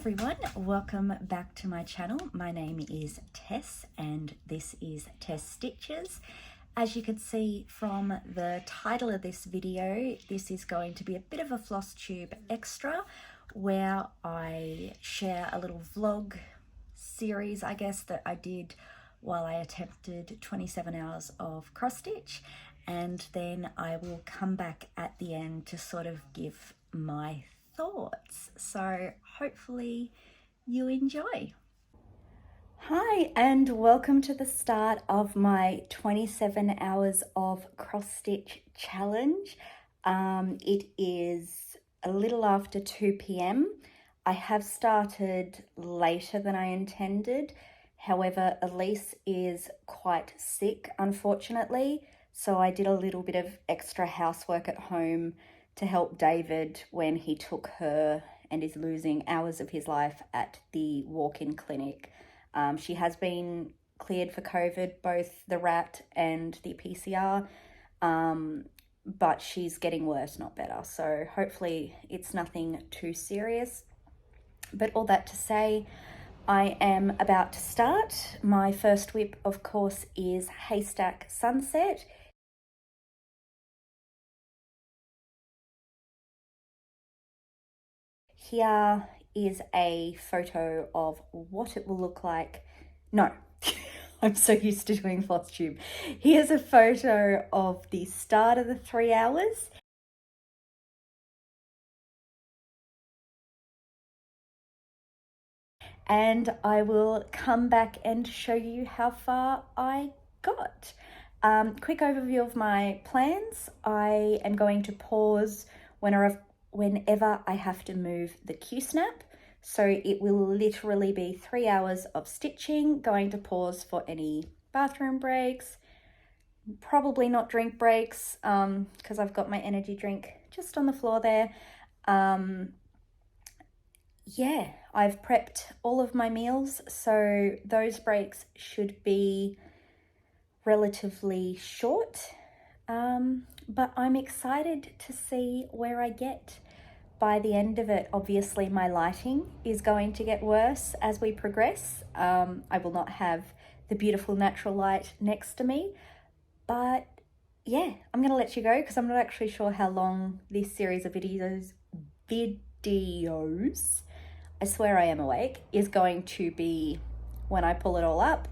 everyone, welcome back to my channel. My name is Tess and this is Tess Stitches. As you can see from the title of this video, this is going to be a bit of a Flosstube extra where I share a little vlog series, I guess, that I did while I attempted 27 hours of cross stitch, and then I will come back at the end to sort of give my thoughts. So hopefully you enjoy. Hi and welcome to the start of my 27 hours of cross stitch challenge. It is a little after 2 p.m. I have started later than I intended. However, Elise is quite sick, unfortunately, so I did a little bit of extra housework at home to help David when he took her and is losing hours of his life at the walk-in clinic. She has been cleared for COVID, both the RAT and the PCR, but she's getting worse, not better. So hopefully it's nothing too serious. But all that to say, I am about to start. My first whip, of course, is Haystack Sunset. Here is a photo of what it will look like. No, I'm so used to doing Flosstube. Here's a photo of the start of the 3 hours. And I will come back and show you how far I got. Quick overview of my plans. I am going to pause whenever I have to move the Q-snap. So it will literally be 3 hours of stitching, going to pause for any bathroom breaks, probably not drink breaks, because I've got my energy drink just on the floor there. Yeah, I've prepped all of my meals, so those breaks should be relatively short, but I'm excited to see where I get by the end of it. Obviously, my lighting is going to get worse as we progress. I will not have the beautiful natural light next to me, but yeah, I'm going to let you go because I'm not actually sure how long this series of videos, I swear I am awake, is going to be when I pull it all up.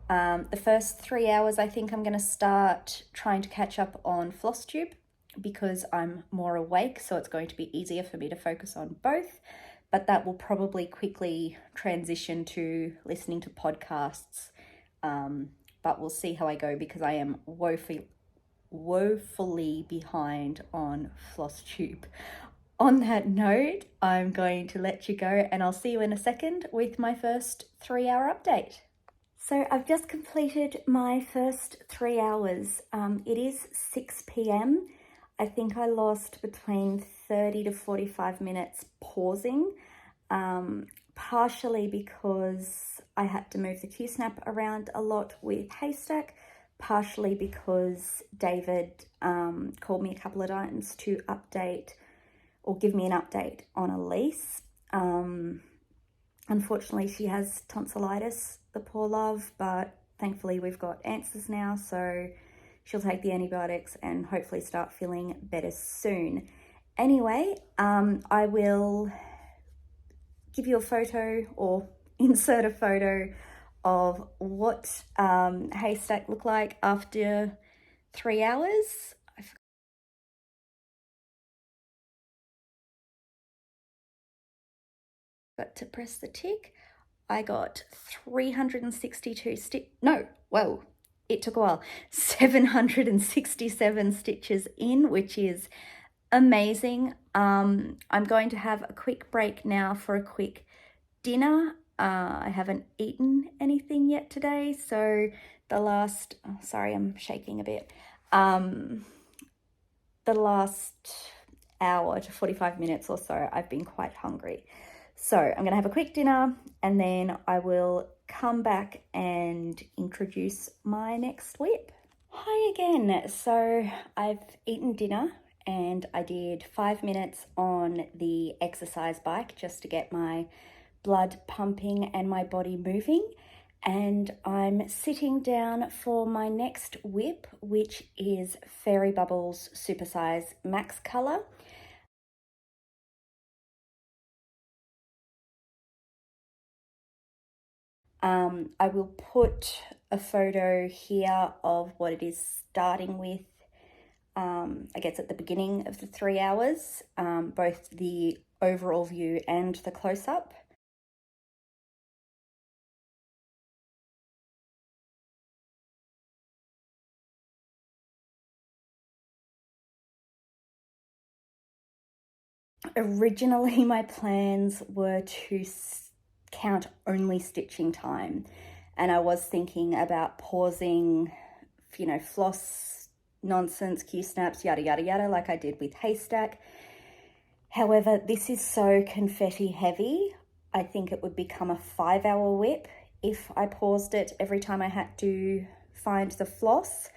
The first 3 hours, I think I'm going to start trying to catch up on Flosstube because I'm more awake, so it's going to be easier for me to focus on both, but that will probably quickly transition to listening to podcasts, but we'll see how I go because I am woefully behind on Flosstube. On that note, I'm going to let you go and I'll see you in a second with my first 3 hour update. So I've just completed my first 3 hours. It is 6 p.m. I think I lost between 30 to 45 minutes pausing, partially because I had to move the Q-snap around a lot with Haystack, partially because David called me a couple of times to update or give me an update on Elise. Unfortunately, she has tonsillitis, the poor love, but thankfully we've got answers now, so she'll take the antibiotics and hopefully start feeling better soon. Anyway, I will give you a photo or insert a photo of what Haystack looked like after 3 hours. Got to press the tick. I got 362 it took a while. 767 stitches in, which is amazing. I'm going to have a quick break now for a quick dinner. I haven't eaten anything yet today, so the last, sorry, I'm shaking a bit. The last hour to 45 minutes or so, I've been quite hungry. So I'm going to have a quick dinner and then I will come back and introduce my next whip. Hi again. So I've eaten dinner and I did 5 minutes on the exercise bike just to get my blood pumping and my body moving. And I'm sitting down for my next whip, which is Fairy Bubbles Supersize Max Color. I will put a photo here of what it is starting with, I guess at the beginning of the 3 hours, both the overall view and the close-up. Originally, my plans were to count only stitching time, and I was thinking about pausing, you know, floss nonsense, Q-snaps, yada yada yada, like I did with Haystack. However, this is so confetti heavy, I think it would become a 5-hour whip if I paused it every time I had to find the floss.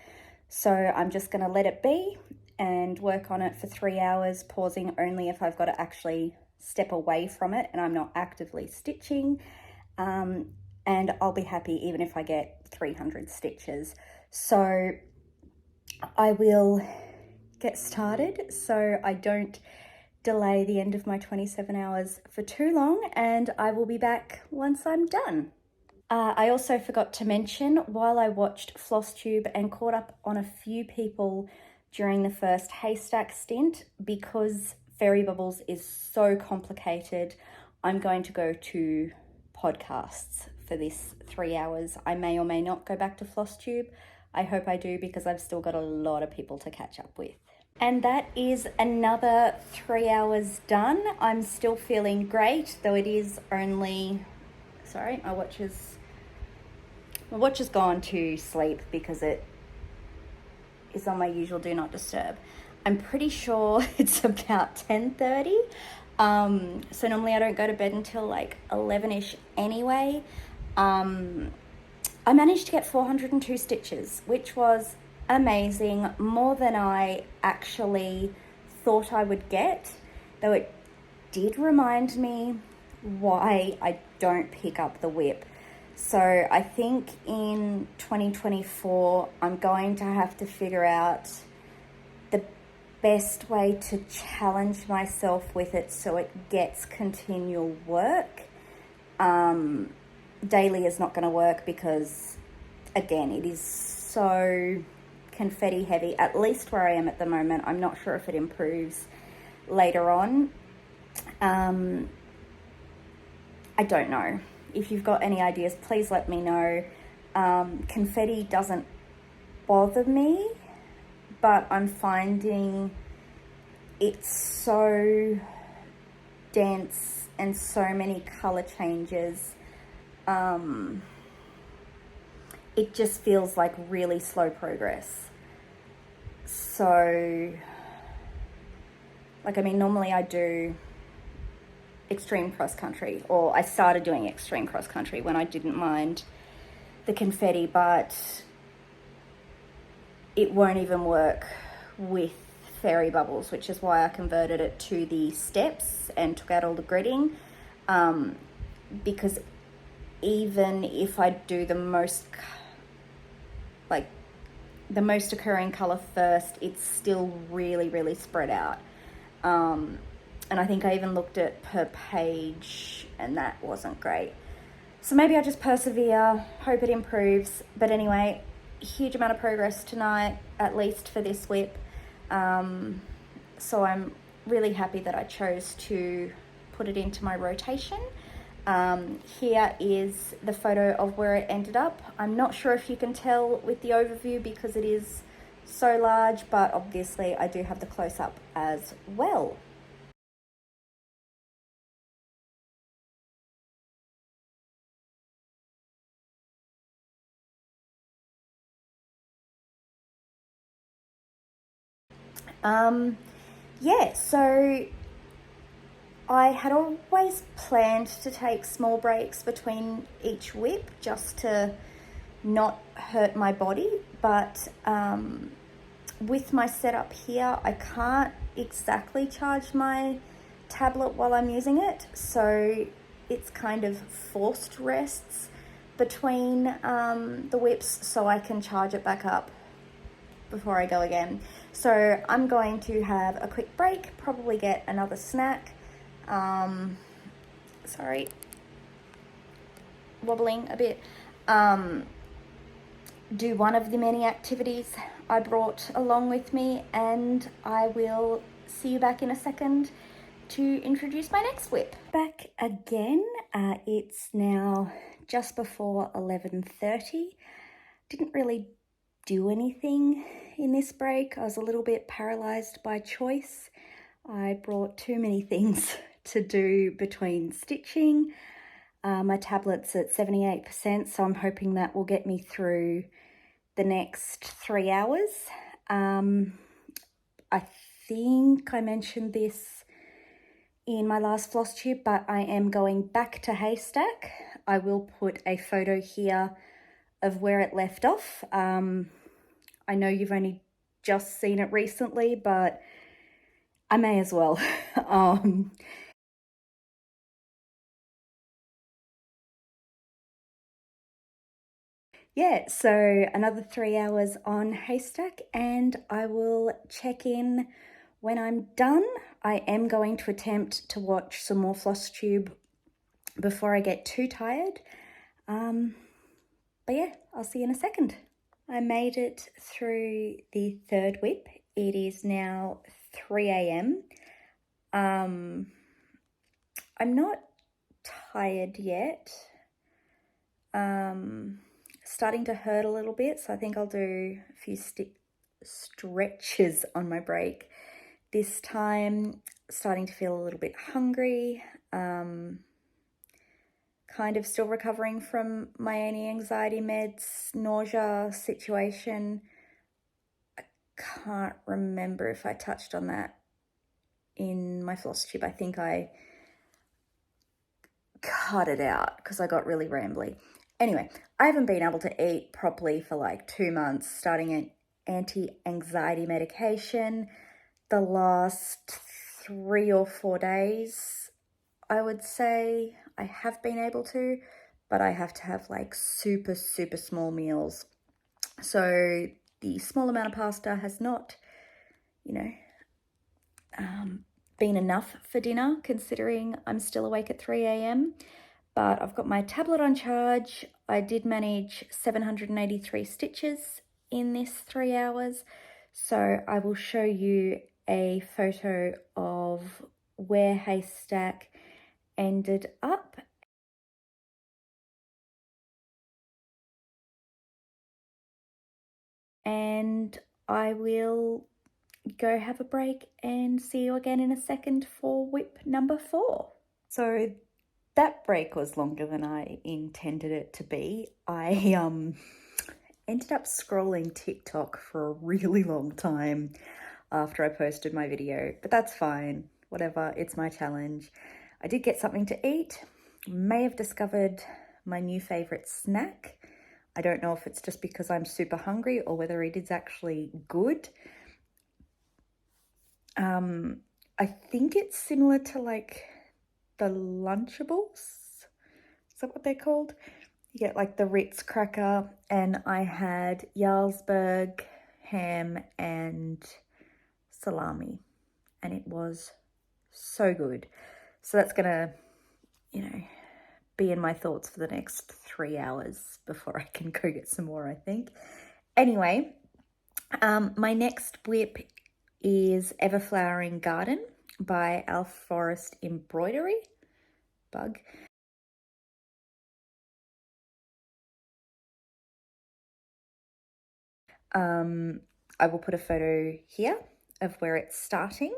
So I'm just going to let it be and work on it for 3 hours, pausing only if I've got to actually step away from it and I'm not actively stitching. And I'll be happy even if I get 300 stitches. So I will get started so I don't delay the end of my 27 hours for too long, and I will be back once I'm done. I also forgot to mention, while I watched Flosstube and caught up on a few people during the first Haystack stint, because Fairy Bubbles is so complicated, I'm going to go to podcasts for this 3 hours. I may or may not go back to Flosstube. I hope I do, because I've still got a lot of people to catch up with. And that is another 3 hours done. I'm still feeling great, though it is only, sorry, my watch has gone to sleep because it is on my usual do not disturb. I'm pretty sure it's about 10:30. So normally I don't go to bed until like 11ish anyway. I managed to get 402 stitches, which was amazing, more than I actually thought I would get, though it did remind me why I don't pick up the whip. So I think in 2024 I'm going to have to figure out the best way to challenge myself with it so it gets continual work. Daily is not going to work because, again, it is so confetti heavy, at least where I am at the moment. I'm not sure if it improves later on. I don't know. If you've got any ideas, please let me know. Confetti doesn't bother me, but I'm finding it's so dense and so many color changes. It just feels like really slow progress. So, like, I mean, normally I do extreme cross country, or I started doing extreme cross country when I didn't mind the confetti, but it won't even work with Fairy Bubbles, which is why I converted it to the steps and took out all the gridding, because even if I do the most occurring color first, it's still really, really spread out. And I think I even looked at per page and that wasn't great. So maybe I just persevere, hope it improves. But anyway, huge amount of progress tonight, at least for this whip. So I'm really happy that I chose to put it into my rotation. Here is the photo of where it ended up. I'm not sure if you can tell with the overview because it is so large, but obviously I do have the close-up as well. Yeah, so I had always planned to take small breaks between each whip just to not hurt my body, but with my setup here, I can't exactly charge my tablet while I'm using it, so it's kind of forced rests between the whips so I can charge it back up before I go again. So I'm going to have a quick break, probably get another snack. Sorry, wobbling a bit. Do one of the many activities I brought along with me, and I will see you back in a second to introduce my next whip. Back again. It's now just before 11:30. Didn't really do anything in this break. I was a little bit paralyzed by choice. I brought too many things to do between stitching. My tablet's at 78%, so I'm hoping that will get me through the next 3 hours. I think I mentioned this in my last Flosstube, but I am going back to Haystack. I will put a photo here of where it left off. I know you've only just seen it recently, but I may as well. Yeah, so another 3 hours on Haystack, and I will check in when I'm done. I am going to attempt to watch some more Flosstube before I get too tired. But yeah, I'll see you in a second. I made it through the third whip. It is now 3 a.m. I'm not tired yet. Starting to hurt a little bit, so I think I'll do a few stretches on my break. This time, starting to feel a little bit hungry. Kind of still recovering from my anti-anxiety meds, nausea situation. I can't remember if I touched on that in my Flosstube. I think I cut it out because I got really rambly. Anyway, I haven't been able to eat properly for like 2 months, starting an anti-anxiety medication. The last 3 or 4 days, I would say I have been able to, but I have to have like super small meals. So the small amount of pasta has not, been enough for dinner, considering I'm still awake at 3 a.m. But I've got my tablet on charge. I did manage 783 stitches in this 3 hours. So I will show you a photo of where Haystack ended up. And I will go have a break and see you again in a second for whip number 4. So that break was longer than I intended it to be. I ended up scrolling TikTok for a really long time after I posted my video, but that's fine. Whatever, it's my challenge. I did get something to eat. May have discovered my new favorite snack. I don't know if it's just because I'm super hungry or whether it is actually good. I think it's similar to like the Lunchables. Is that what they're called? You get like the Ritz cracker, and I had Jarlsberg, ham, and salami, and it was so good. So that's gonna, be in my thoughts for the next 3 hours before I can go get some more, I think. Anyway, my next whip is Everflowering Garden by Our Forest Embroidery. Bug. I will put a photo here of where it's starting.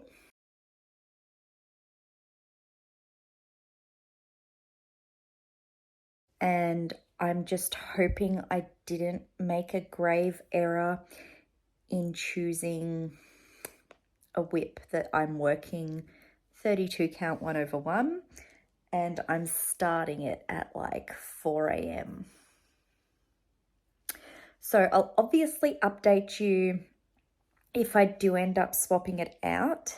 And I'm just hoping I didn't make a grave error in choosing a whip that I'm working 32 count 1/1, and I'm starting it at like 4 a.m. So I'll obviously update you if I do end up swapping it out.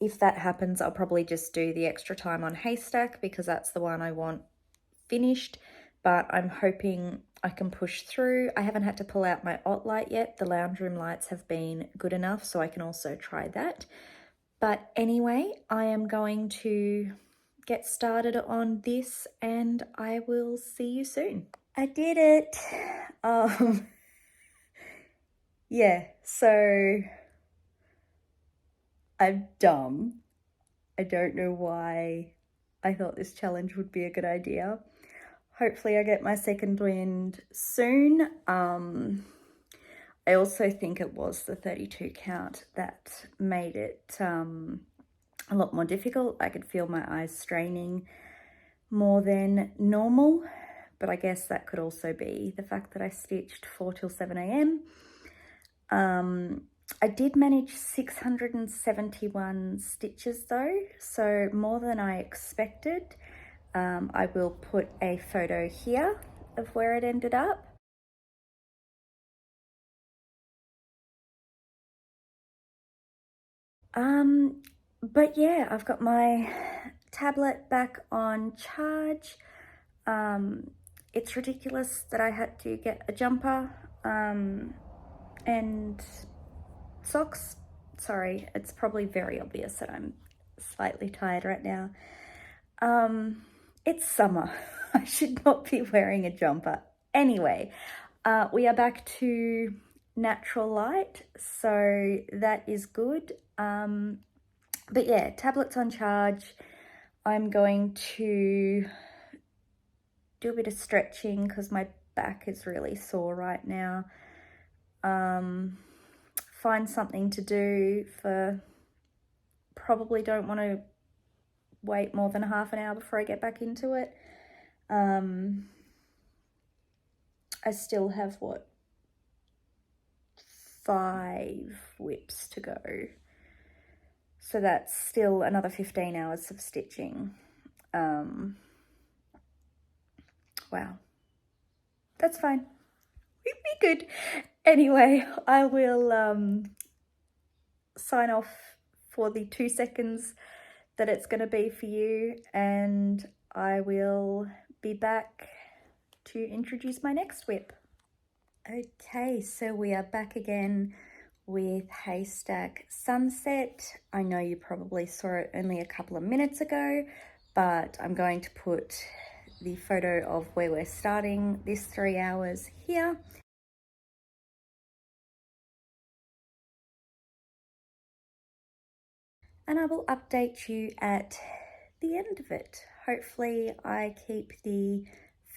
if that happens, I'll probably just do the extra time on Haystack because that's the one I want finished, but I'm hoping I can push through. I haven't had to pull out my OT light yet. The lounge room lights have been good enough, so I can also try that. But anyway, I am going to get started on this and I will see you soon. I did it. Yeah, so I'm dumb. I don't know why I thought this challenge would be a good idea. Hopefully I get my second wind soon. I also think it was the 32 count that made it a lot more difficult. I could feel my eyes straining more than normal, but I guess that could also be the fact that I stitched 4 till 7 a.m. I did manage 671 stitches though, so more than I expected. I will put a photo here of where it ended up. But yeah, I've got my tablet back on charge. It's ridiculous that I had to get a jumper and socks. Sorry, it's probably very obvious that I'm slightly tired right now. It's summer. I should not be wearing a jumper. Anyway, we are back to natural light, so that is good. But yeah, tablet's on charge. I'm going to do a bit of stretching because my back is really sore right now. Find something to do for, probably don't want to wait more than half an hour before I get back into it. I still have, what, 5 whips to go. So that's still another 15 hours of stitching. Wow. That's fine. We'd be good. Anyway, I will sign off for the 2 seconds that it's going to be for you, and I will be back to introduce my next whip. Okay, so we are back again with Haystack Sunset. I know you probably saw it only a couple of minutes ago, but I'm going to put the photo of where we're starting this 3 hours here. And I will update you at the end of it. Hopefully I keep the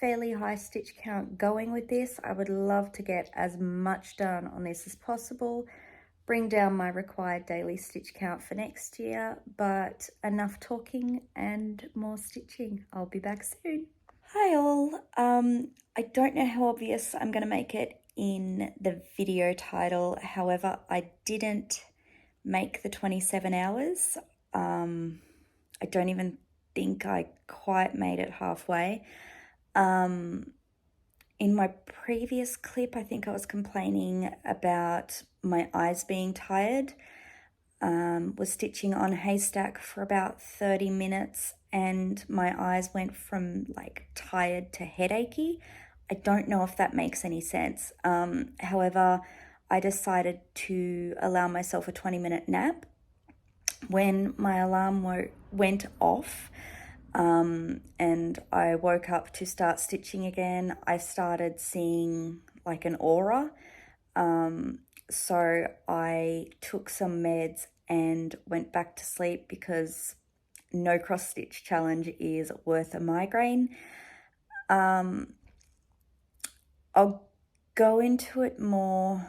fairly high stitch count going with this. I would love to get as much done on this as possible, bring down my required daily stitch count for next year, but enough talking and more stitching. I'll be back soon. Hi all. I don't know how obvious I'm going to make it in the video title. However, I didn't make the 27 hours. I don't even think I quite made it halfway. In my previous clip, I think I was complaining about my eyes being tired. Was stitching on Haystack for about 30 minutes and my eyes went from like tired to headachy. I don't know if that makes any sense. However, I decided to allow myself a 20-minute nap. When my alarm went off and I woke up to start stitching again, I started seeing like an aura. So I took some meds and went back to sleep because no cross stitch challenge is worth a migraine. I'll go into it more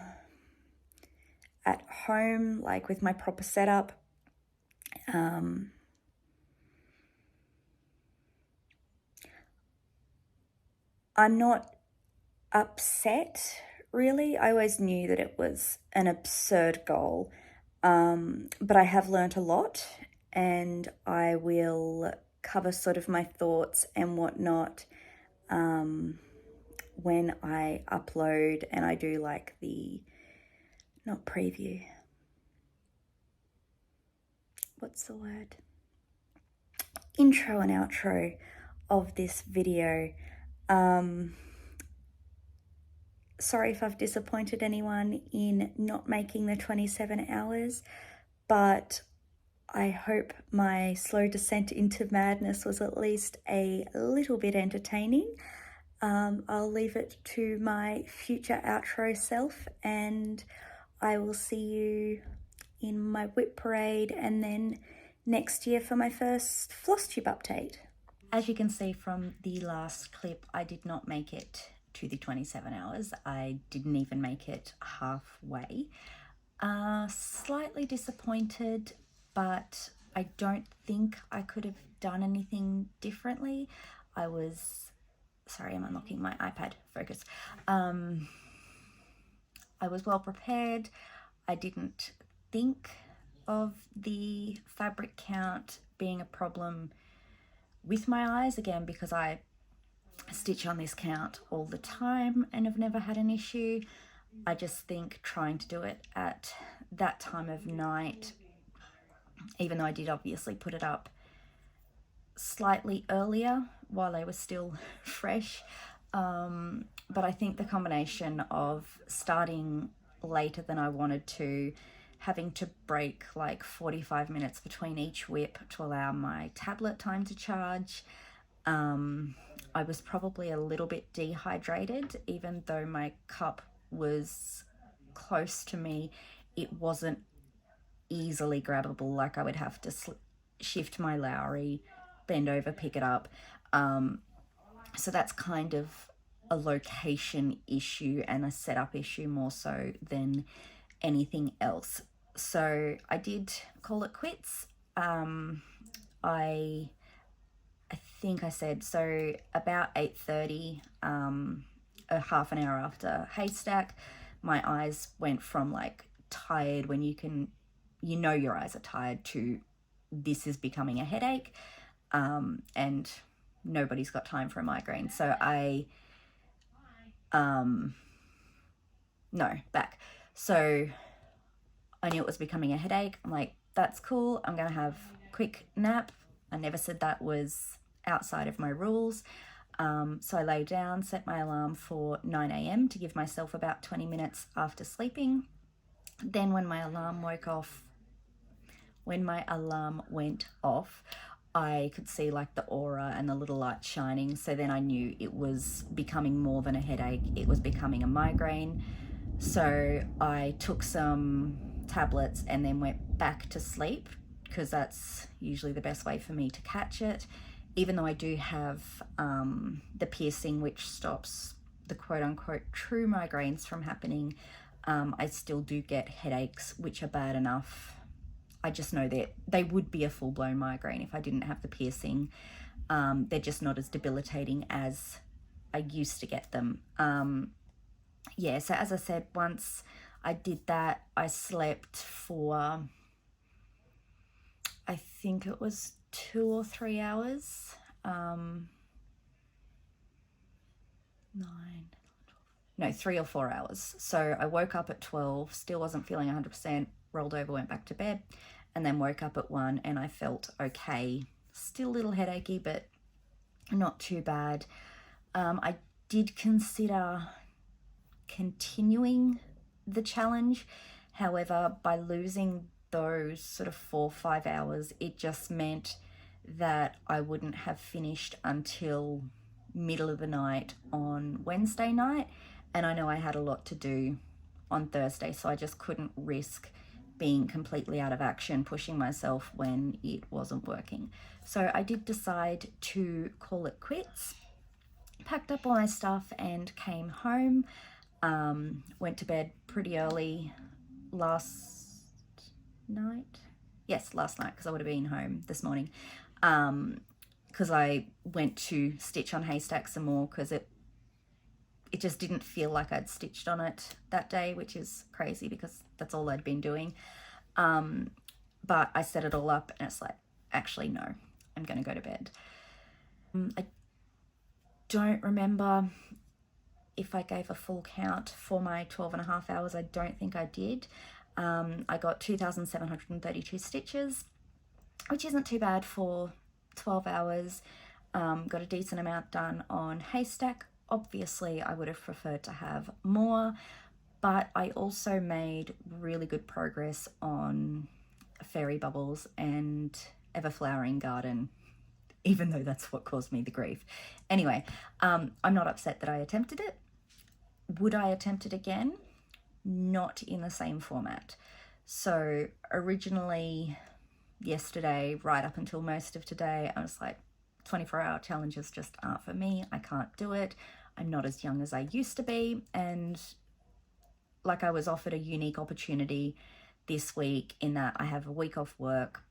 at home, like with my proper setup. I'm not upset, really. I always knew that it was an absurd goal, but I have learnt a lot, and I will cover sort of my thoughts and whatnot when I upload and I do like the, not preview, what's the word? Intro and outro of this video. Sorry if I've disappointed anyone in not making the 27 hours, but I hope my slow descent into madness was at least a little bit entertaining. I'll leave it to my future outro self, and I will see you in my whip parade and then next year for my first Flosstube update. As you can see from the last clip, I did not make it to the 27 hours. I didn't even make it halfway. Slightly disappointed, but I don't think I could have done anything differently. Sorry, I'm unlocking my iPad, focus. I was well prepared. I didn't think of the fabric count being a problem with my eyes, again, because I stitch on this count all the time and have never had an issue. I just think trying to do it at that time of night, even though I did obviously put it up slightly earlier while they were still fresh, but I think the combination of starting later than I wanted to, having to break like 45 minutes between each whip to allow my tablet time to charge, I was probably a little bit dehydrated. Even though my cup was close to me, it wasn't easily grabbable. Like I would have to shift my Lowry, bend over, pick it up. So that's kind of a location issue and a setup issue more so than anything else. So I did call it quits. I think I said, so about 8:30, a half an hour after Haystack, my eyes went from like tired when you know your eyes are tired to this is becoming a headache, and nobody's got time for a migraine. So So I knew it was becoming a headache. I'm like, that's cool. I'm going to have a quick nap. I never said that was outside of my rules. So I lay down, set my alarm for 9 a.m. to give myself about 20 minutes after sleeping. Then when my alarm went off, I could see like the aura and the little light shining. So then I knew it was becoming more than a headache. It was becoming a migraine. So I took some tablets and then went back to sleep, because that's usually the best way for me to catch it. Even though I do have the piercing, which stops the quote-unquote true migraines from happening, I still do get headaches, which are bad enough. I just know that they would be a full-blown migraine if I didn't have the piercing. They're just not as debilitating as I used to get them. Yeah, so as I said, once I did that, I slept for, I think it was 2 or 3 hours. 3 or 4 hours. So I woke up at 12, still wasn't feeling 100%, rolled over, went back to bed, and then woke up at 1 and I felt okay. Still a little headachy, but not too bad. I did consider continuing the challenge. However, by losing those sort of 4 or 5 hours, it just meant that I wouldn't have finished until middle of the night on Wednesday night, and I know I had a lot to do on Thursday, so I just couldn't risk being completely out of action, pushing myself when it wasn't working. So I did decide to call it quits, packed up all my stuff and came home. Went to bed pretty early last night, because I would have been home this morning, because I went to stitch on Haystack some more, because it just didn't feel like I'd stitched on it that day, which is crazy because that's all I'd been doing. But I set it all up and it's like, actually no, I'm gonna go to bed. I don't remember if I gave a full count for my 12.5 hours. I don't think I did. I got 2,732 stitches. which isn't too bad for 12 hours. Got a decent amount done on haystack. Obviously, I would have preferred to have more, but I also made really good progress on fairy bubbles and ever flowering garden, even though that's what caused me the grief. Anyway, I'm not upset that I attempted it. Would I attempt it again? Not in the same format. So originally yesterday, right up until most of today, I was like, 24-hour challenges just aren't for me. I can't do it. I'm not as young as I used to be. And like, I was offered a unique opportunity this week in that I have a week off work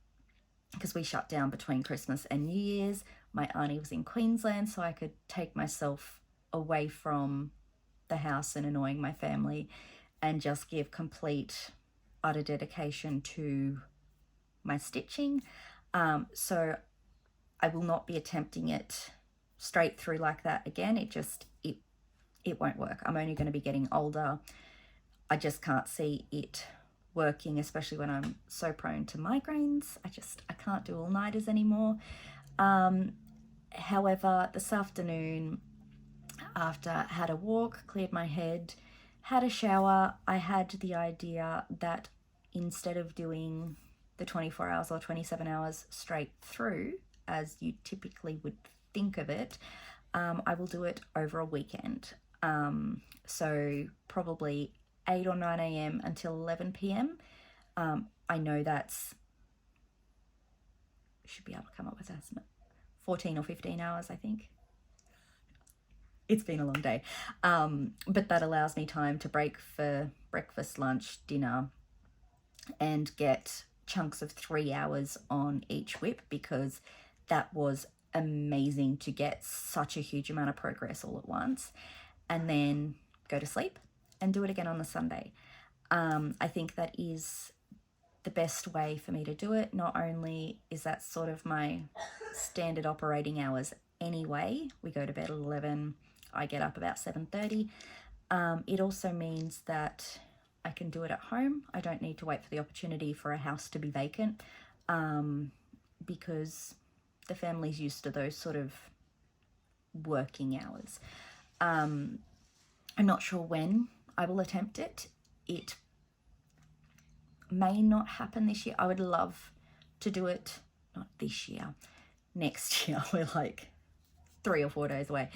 because we shut down between Christmas and New Year's. My auntie was in Queensland, so I could take myself away from the house and annoying my family and just give complete, utter dedication to my stitching. So I will not be attempting it straight through like that again. It won't work. I'm only going to be getting older. I just can't see it working, especially when I'm so prone to migraines. I can't do all-nighters anymore. However, this afternoon, after I had a walk, cleared my head, had a shower, I had the idea that instead of doing the 24 hours or 27 hours straight through, as you typically would think of it, I will do it over a weekend. So probably 8 or 9 a.m. until 11 p.m. I know should be able to come up with an estimate, 14 or 15 hours, I think. It's been a long day. But that allows me time to break for breakfast, lunch, dinner, and get chunks of 3 hours on each whip, because that was amazing to get such a huge amount of progress all at once, and then go to sleep and do it again on the Sunday. I think that is the best way for me to do it. Not only is that sort of my standard operating hours anyway, we go to bed at 11, I get up about 7:30. It also means that I can do it at home. I don't need to wait for the opportunity for a house to be vacant, because the family's used to those sort of working hours. I'm not sure when I will attempt it. It may not happen this year. I would love to do it, not this year, next year. We're like 3 or 4 days away.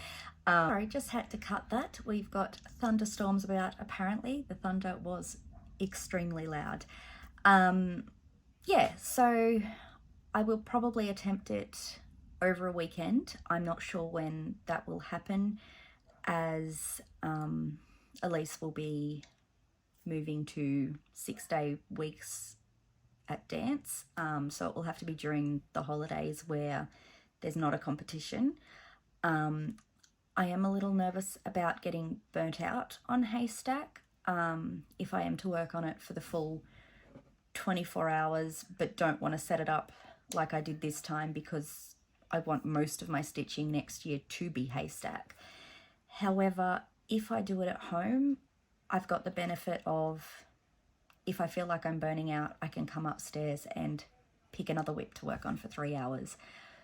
Sorry, just had to cut that. We've got thunderstorms about, apparently. The thunder was extremely loud. Yeah, so I will probably attempt it over a weekend. I'm not sure when that will happen, as Elise will be moving to 6-day weeks at dance. So it will have to be during the holidays where there's not a competition. I am a little nervous about getting burnt out on haystack if I am to work on it for the full 24 hours, but don't want to set it up like I did this time, because I want most of my stitching next year to be haystack. However, if I do it at home, I've got the benefit of, if I feel like I'm burning out, I can come upstairs and pick another whip to work on for 3 hours.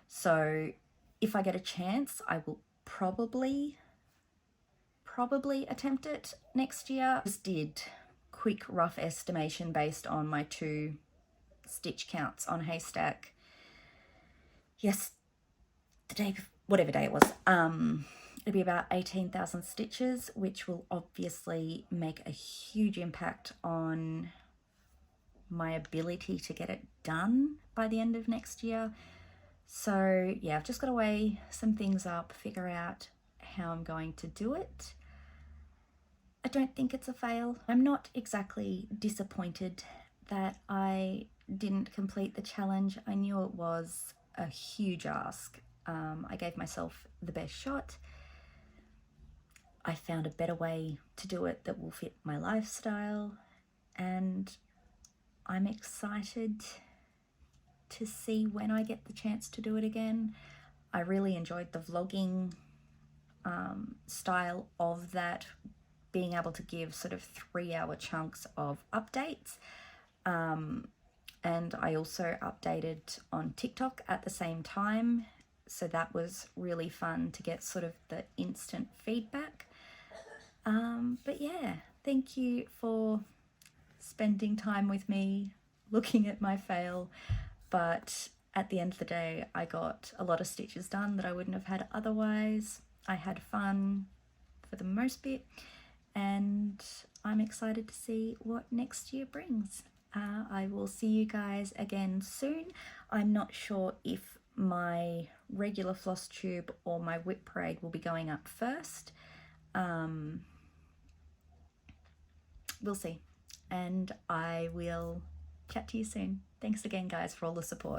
So if I get a chance, I will probably attempt it next year. Just did quick rough estimation based on my 2 stitch counts on haystack. Yes, the day, whatever day it was, it'll be about 18,000 stitches, which will obviously make a huge impact on my ability to get it done by the end of next year. So yeah, I've just got to weigh some things up, figure out how I'm going to do it. I don't think it's a fail. I'm not exactly disappointed that I didn't complete the challenge. I knew it was a huge ask. I gave myself the best shot. I found a better way to do it that will fit my lifestyle, and I'm excited to see when I get the chance to do it again. I really enjoyed the vlogging style of that, being able to give sort of 3-hour chunks of updates. And I also updated on TikTok at the same time. So that was really fun to get sort of the instant feedback. But yeah, thank you for spending time with me, looking at my fail. But at the end of the day, I got a lot of stitches done that I wouldn't have had otherwise. I had fun for the most bit, and I'm excited to see what next year brings. I will see you guys again soon. I'm not sure if my regular floss tube or my whip parade will be going up first. We'll see. And I will chat to you soon. Thanks again, guys, for all the support.